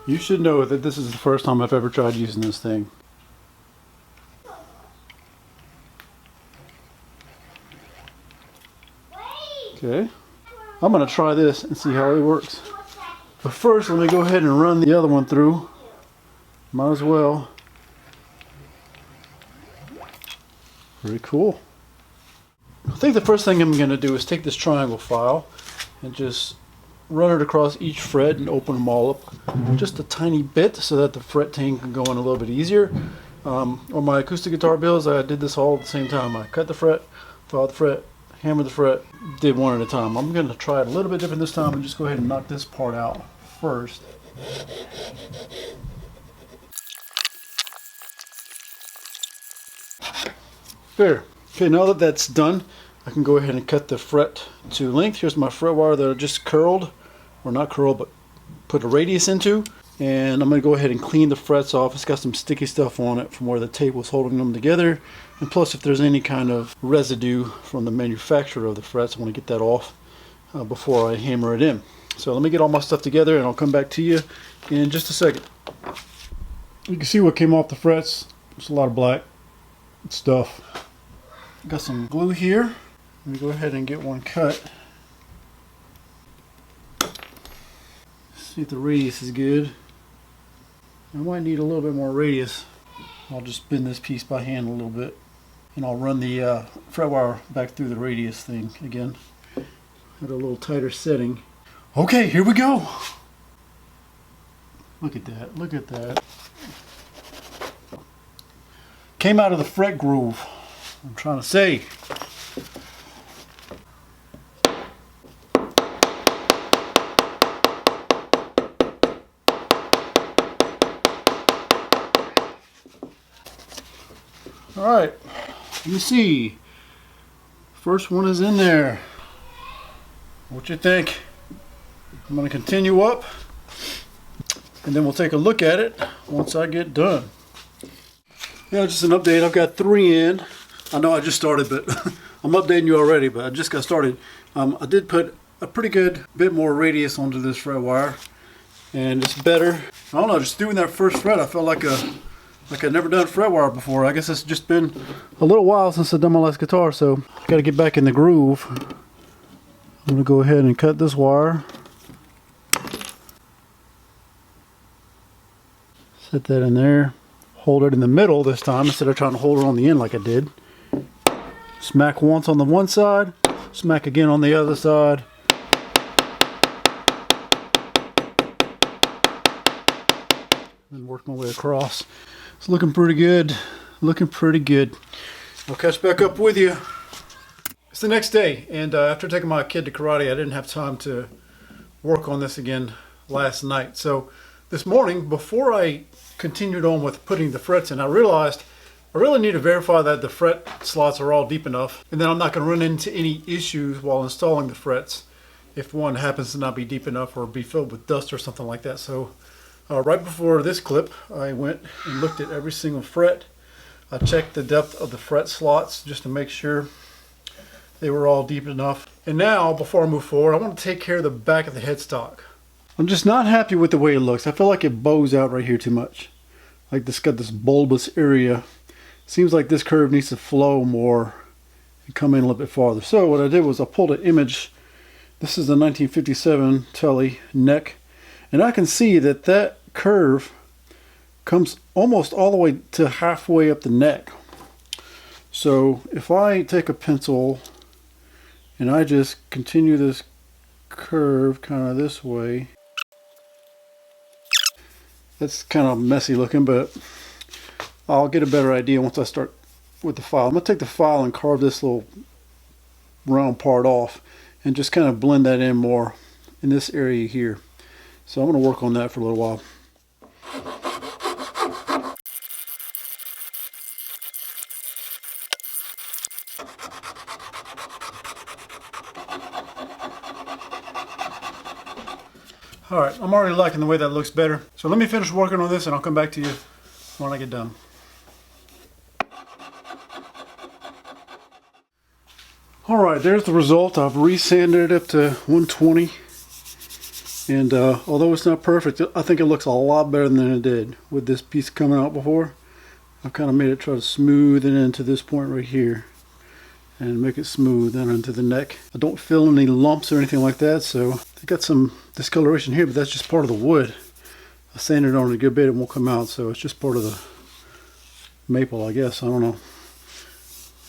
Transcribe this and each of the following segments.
You should know that this is the first time I've ever tried using this thing. Okay, I'm going to try this and see how it works. But first, let me go ahead and run the other one through. Might as well. Very cool. I think the first thing I'm going to do is take this triangle file and just run it across each fret and open them all up just a tiny bit so that the fretting can go in a little bit easier. On my acoustic guitar builds, I did this all at the same time. I cut the fret, filed the fret, hammered the fret, did one at a time. I'm going to try it a little bit different this time and just go ahead and knock this part out first. There. Okay, now that that's done, I can go ahead and cut the fret to length. Here's my fret wire that I just curled, or not curled, but put a radius into. And I'm going to go ahead and clean the frets off. It's got some sticky stuff on it from where the tape was holding them together. And plus, if there's any kind of residue from the manufacturer of the frets, I want to get that off before I hammer it in. So let me get all my stuff together and I'll come back to you in just a second. You can see what came off the frets. It's a lot of black stuff. Got some glue here. Let me go ahead and get one cut. See if the radius is good. I might need a little bit more radius. I'll just bend this piece by hand a little bit, and I'll run the fret wire back through the radius thing again at a little tighter setting. Okay, here we go. Look at that, look at that. Came out of the fret groove, I'm trying to say. All right, let me see. First one is in there. What you think? I'm going to continue up, and then we'll take a look at it once I get done. Yeah, just an update. I've got 3 in. I know I just started, but I'm updating you already, but I just got started. I did put a pretty good bit more radius onto this fret wire, and it's better. I don't know, just doing that first fret, I felt like I'd never done fret wire before. I guess it's just been a little while since I've done my last guitar, so I got to get back in the groove. I'm going to go ahead and cut this wire. Set that in there. Hold it in the middle this time instead of trying to hold it on the end like I did. Smack once on the one side, smack again on the other side. And work my way across. It's looking pretty good. Looking pretty good. I'll catch back up with you. It's the next day, and after taking my kid to karate, I didn't have time to work on this again last night. So this morning, before I continued on with putting the frets in, I realized I really need to verify that the fret slots are all deep enough, and then I'm not going to run into any issues while installing the frets if one happens to not be deep enough or be filled with dust or something like that. So right before this clip, I went and looked at every single fret. I checked the depth of the fret slots just to make sure they were all deep enough. And now, before I move forward, I want to take care of the back of the headstock. I'm just not happy with the way it looks. I feel like it bows out right here too much. Like this got this bulbous area. Seems like this curve needs to flow more and come in a little bit farther. So what I did was I pulled an image. This is the 1957 Telly neck. And I can see that that curve comes almost all the way to halfway up the neck. So if I take a pencil and I just continue this curve kind of this way, that's kind of messy looking, but I'll get a better idea once I start with the file. I'm going to take the file and carve this little round part off and just kind of blend that in more in this area here. So I'm going to work on that for a little while. Alright, I'm already liking the way that looks better. So let me finish working on this and I'll come back to you when I get done. Alright, there's the result. I've resanded it up to 120. And although it's not perfect, I think it looks a lot better than it did with this piece coming out before. I've kind of made it try to smooth it into this point right here and make it smooth down into the neck. I don't feel any lumps or anything like that, so I got some discoloration here, but that's just part of the wood. I sanded on it a good bit, it won't come out, so it's just part of the maple, I guess. I don't know.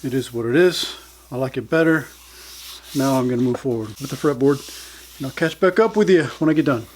It is what it is. I like it better. Now I'm going to move forward with the fretboard, and I'll catch back up with you when I get done.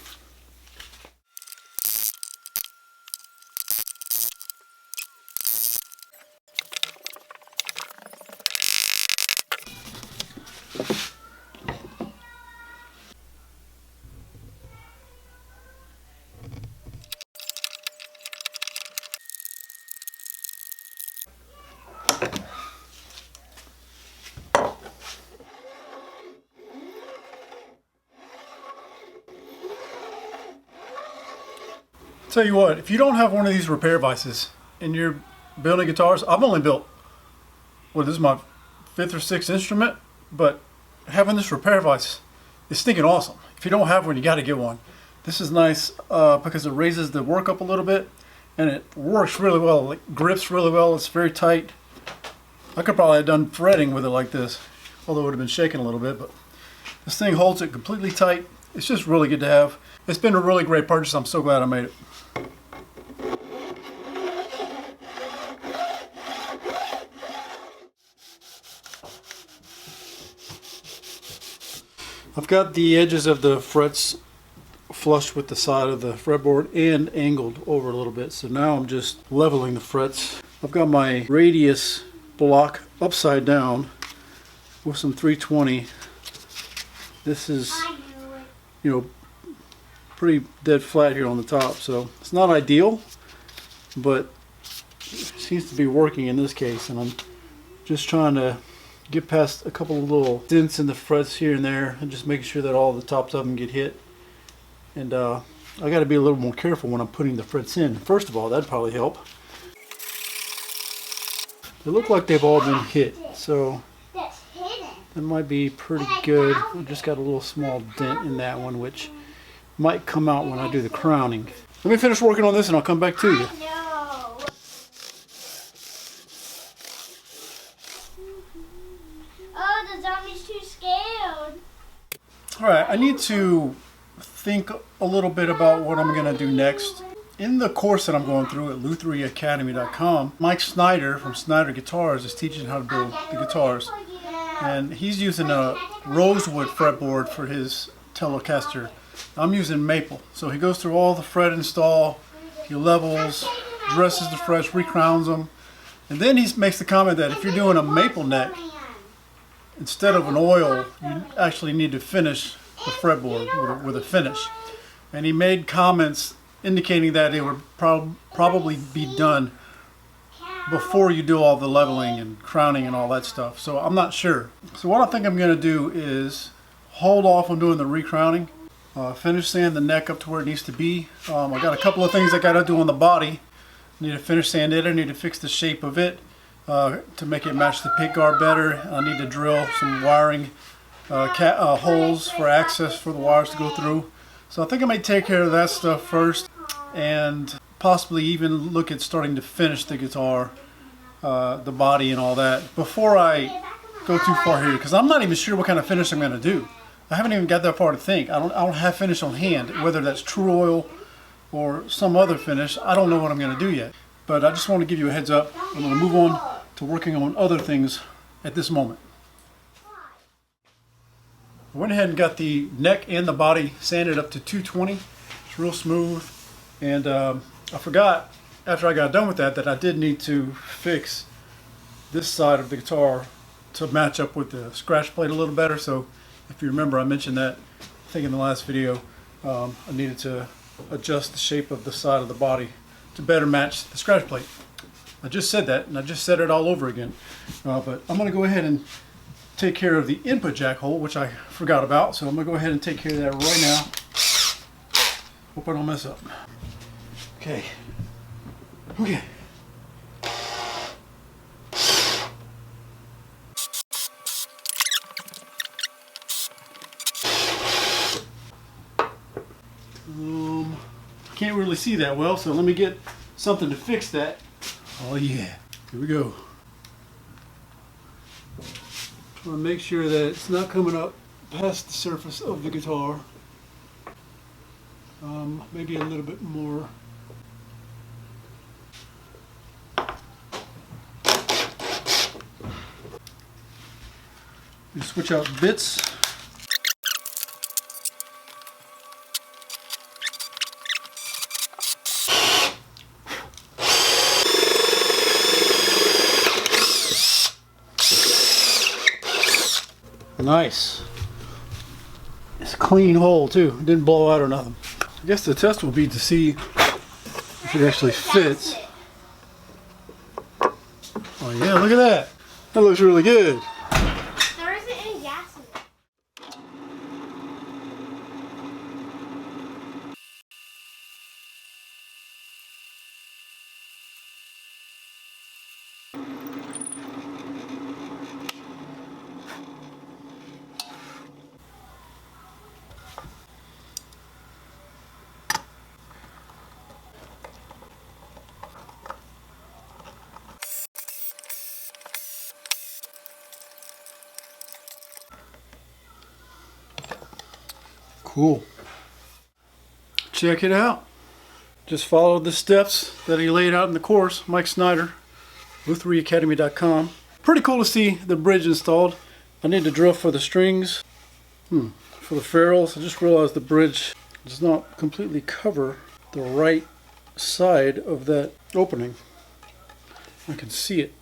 Tell you what, if you don't have one of these repair vices and you're building guitars, I've only built, well, this is my 5th or 6th instrument, but having this repair vise is stinking awesome. If you don't have one, you got to get one. This is nice because it raises the work up a little bit, and it works really well. It grips really well. It's very tight. I could probably have done fretting with it like this, although it would have been shaking a little bit, but this thing holds it completely tight. It's just really good to have. It's been a really great purchase. I'm so glad I made it. I've got the edges of the frets flush with the side of the fretboard and angled over a little bit. So now I'm just leveling the frets. I've got my radius block upside down with some 320. This is, you know, pretty dead flat here on the top. So it's not ideal, but it seems to be working in this case. And I'm just trying to get past a couple of little dents in the frets here and there and just making sure that all the tops of them get hit. And I got to be a little more careful when I'm putting the frets in. First of all, that'd probably help. They look like they've all been hit, so that might be pretty good. I just got a little small dent in that one, which might come out when I do the crowning. Let me finish working on this and I'll come back to you. Alright, I need to think a little bit about what I'm going to do next. In the course that I'm going through at lutheryacademy.com, Mike Snyder from Snyder Guitars is teaching how to build the guitars. And he's using a rosewood fretboard for his Telecaster. I'm using maple. So he goes through all the fret install, he levels, dresses the frets, recrowns them. And then he makes the comment that if you're doing a maple neck, instead of an oil, you actually need to finish the fretboard with a finish. And he made comments indicating that it would probably be done before you do all the leveling and crowning and all that stuff. So I'm not sure. So what I think I'm going to do is hold off on doing the recrowning, finish sand the neck up to where it needs to be. I got a couple of things I got to do on the body. I need to finish sand it. I need to fix the shape of it to make it match the pickguard better. I need to drill some wiring holes for access for the wires to go through. So I think I may take care of that stuff first and possibly even look at starting to finish the guitar, the body and all that before I go too far here, because I'm not even sure what kind of finish I'm going to do. I haven't even got that far to think. I don't have finish on hand, whether that's true oil or some other finish. I don't know what I'm going to do yet, but I just want to give you a heads up. I'm going to move on to working on other things at this moment. I went ahead and got the neck and the body sanded up to 220. It's real smooth. And I forgot after I got done with that I did need to fix this side of the guitar to match up with the scratch plate a little better. So if you remember, I mentioned that I think in the last video. I needed to adjust the shape of the side of the body to better match the scratch plate. I just said that, and I just said it all over again. But I'm going to go ahead and take care of the input jack hole, which I forgot about. So I'm going to go ahead and take care of that right now. Hope I don't mess up. Okay. Okay. can't really see that well, so let me get something to fix that. Oh yeah, here we go. Trying to make sure that it's not coming up past the surface of the guitar. Maybe a little bit more. You switch out bits. Nice. It's a clean hole too. It didn't blow out or nothing. I guess the test will be to see if it actually fits. Oh yeah, look at that. That looks really good. There isn't any gas in it. Cool. Check it out. Just followed the steps that he laid out in the course. Mike Snyder, lutheryacademy.com. Pretty cool to see the bridge installed. I need to drill for the strings, for the ferrules. I just realized the bridge does not completely cover the right side of that opening. I can see it.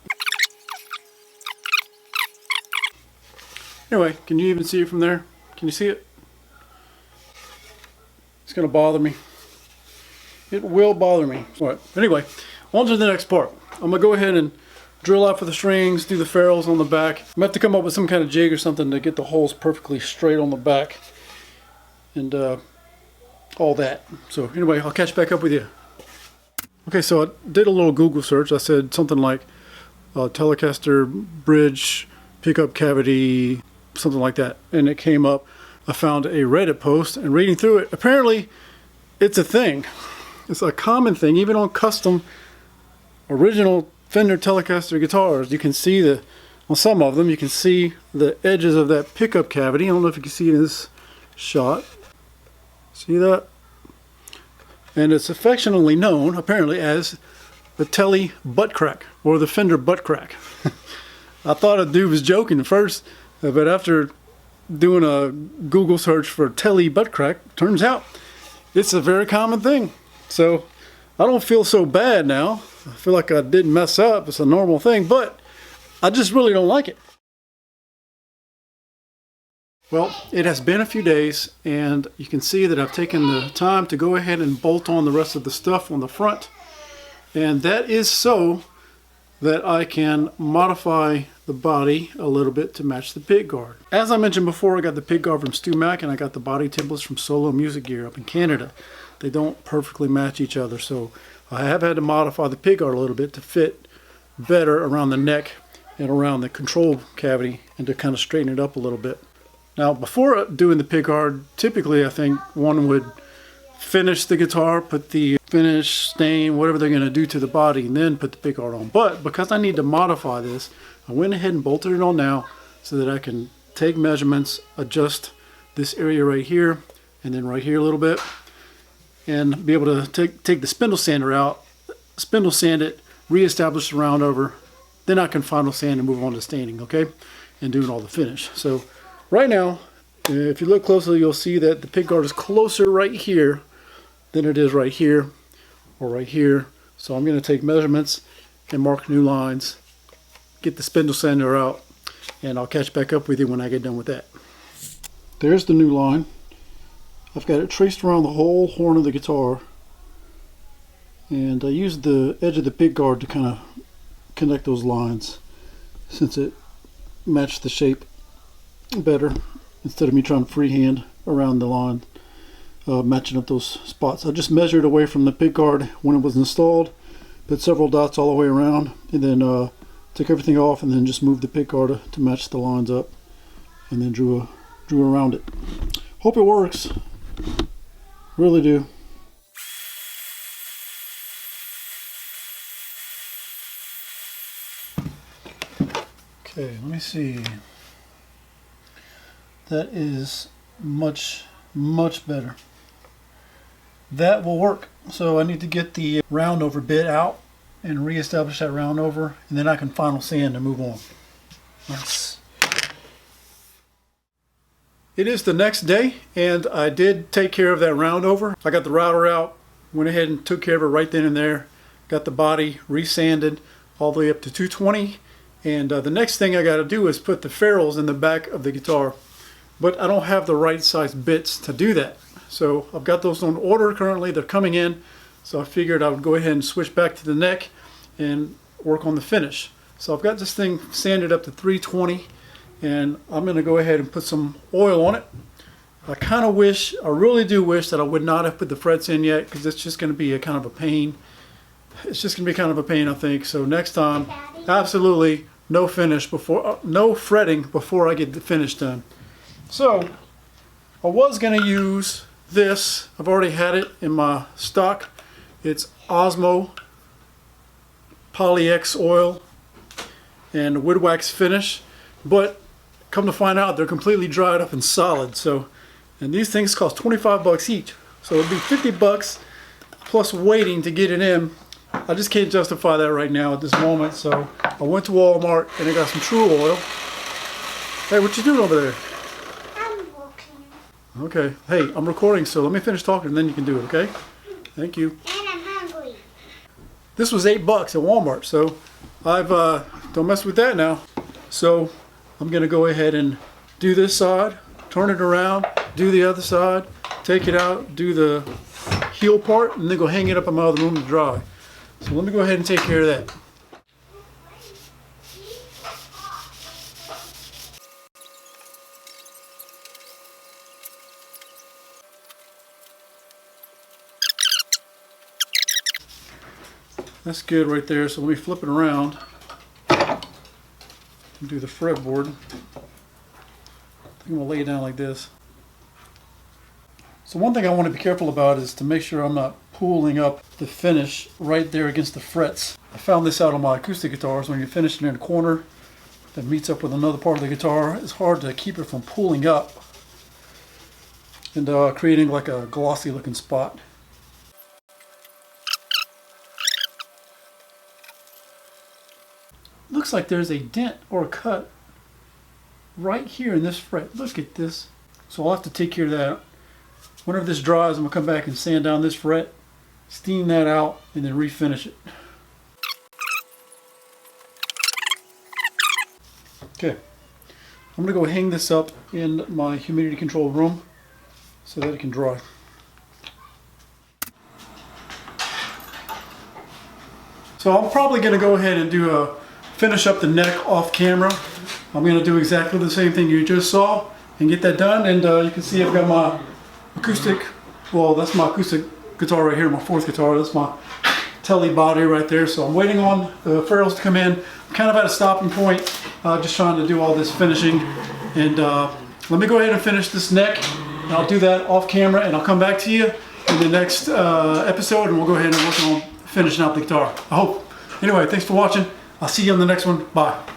Anyway, can you even see it from there? Can you see it? It's going to bother me. It will bother me. All right. Anyway, on to the next part. I'm going to go ahead and drill out for the strings, do the ferrules on the back. I'm going to have to come up with some kind of jig or something to get the holes perfectly straight on the back. And all that. So anyway, I'll catch back up with you. Okay, so I did a little Google search. I said something like Telecaster bridge, pickup cavity, something like that. And it came up. I found a Reddit post, and reading through it, apparently it's a thing. It's a common thing, even on custom original Fender Telecaster guitars. You can see on some of them, you can see the edges of that pickup cavity. I don't know if you can see this shot. See that? And it's affectionately known, apparently, as the Tele butt crack, or the Fender butt crack. I thought a dude was joking at first, but after doing a Google search for Tele butt crack, turns out it's a very common thing. So I don't feel so bad now. I feel like I didn't mess up. It's a normal thing, but I just really don't like it. Well, it has been a few days, and you can see that I've taken the time to go ahead and bolt on the rest of the stuff on the front. And that is so that I can modify the body a little bit to match the pickguard. As I mentioned before, I got the pickguard from StewMac, and I got the body templates from Solo Music Gear up in Canada. They don't perfectly match each other, so I have had to modify the pickguard a little bit to fit better around the neck and around the control cavity, and to kind of straighten it up a little bit. Now, before doing the pickguard, typically I think one would finish the guitar, put the finish, stain, whatever they're going to do to the body, and then put the pickguard on. But because I need to modify this, I went ahead and bolted it on now so that I can take measurements, adjust this area right here, and then right here a little bit, and be able to take the spindle sander out, spindle sand it, reestablish the round over, then I can final sand and move on to staining, okay? And doing all the finish. So right now, if you look closely, you'll see that the pickguard is closer right here than it is right here or right here. So I'm going to take measurements and mark new lines, get the spindle sander out, and I'll catch back up with you when I get done with that. There's the new line. I've got it traced around the whole horn of the guitar, and I used the edge of the pickguard to kind of connect those lines since it matched the shape better instead of me trying to freehand around the line, matching up those spots. I just measured away from the pickguard when it was installed, put several dots all the way around, and then took everything off, and then just moved the pickguard to match the lines up, and then drew around it. Hope it works. Really do. Okay, let me see. That is much better. That will work. So I need to get the round over bit out and reestablish that round over, and then I can final sand and move on. Nice. It is the next day, and I did take care of that round over. I got the router out, went ahead and took care of it right then and there. Got the body resanded all the way up to 220. And the next thing I got to do is put the ferrules in the back of the guitar. But I don't have the right size bits to do that. So I've got those on order currently. They're coming in. So I figured I would go ahead and switch back to the neck and work on the finish. So I've got this thing sanded up to 320. And I'm going to go ahead and put some oil on it. I really do wish that I would not have put the frets in yet, because it's just going to be a kind of a pain. It's just going to be kind of a pain, I think. So next time, absolutely no fretting before I get the finish done. So I was going to use this. I've already had it in my stock. It's Osmo Poly-X oil and wood wax finish, but come to find out they're completely dried up and solid. So, and these things cost 25 bucks each. So it'd be 50 bucks plus waiting to get it in. I just can't justify that right now at this moment. So I went to Walmart and I got some True Oil. Hey, what you doing over there? I'm walking. Okay. Hey, I'm recording, so let me finish talking and then you can do it, okay? Thank you. And I'm hungry. This was 8 bucks at Walmart, so I've don't mess with that now. So I'm gonna go ahead and do this side, turn it around, do the other side, take it out, do the heel part, and then go hang it up in my other room to dry. So let me go ahead and take care of that. That's good right there. So let me flip it around and do the fretboard. I think I'm gonna lay it down like this. So one thing I want to be careful about is to make sure I'm not pulling up the finish right there against the frets. I found this out on my acoustic guitars. When you're finishing in a corner that meets up with another part of the guitar, it's hard to keep it from pulling up and creating like a glossy looking spot. Looks like there's a dent or a cut right here in this fret. Look at this. So I'll have to take care of that. Whenever this dries, I'm going to come back and sand down this fret, steam that out, and then refinish it. Okay. I'm going to go hang this up in my humidity control room so that it can dry. So I'm probably going to go ahead and finish up the neck off camera. I'm going to do exactly the same thing you just saw and get that done. And you can see I've got my acoustic, well, that's my acoustic guitar right here, my fourth guitar. That's my telly body right there. So I'm waiting on the ferrules to come in. I'm kind of at a stopping point, just trying to do all this finishing. And let me go ahead and finish this neck. And I'll do that off camera and I'll come back to you in the next episode and we'll go ahead and work on finishing out the guitar. I hope. Anyway, thanks for watching. I'll see you on the next one. Bye.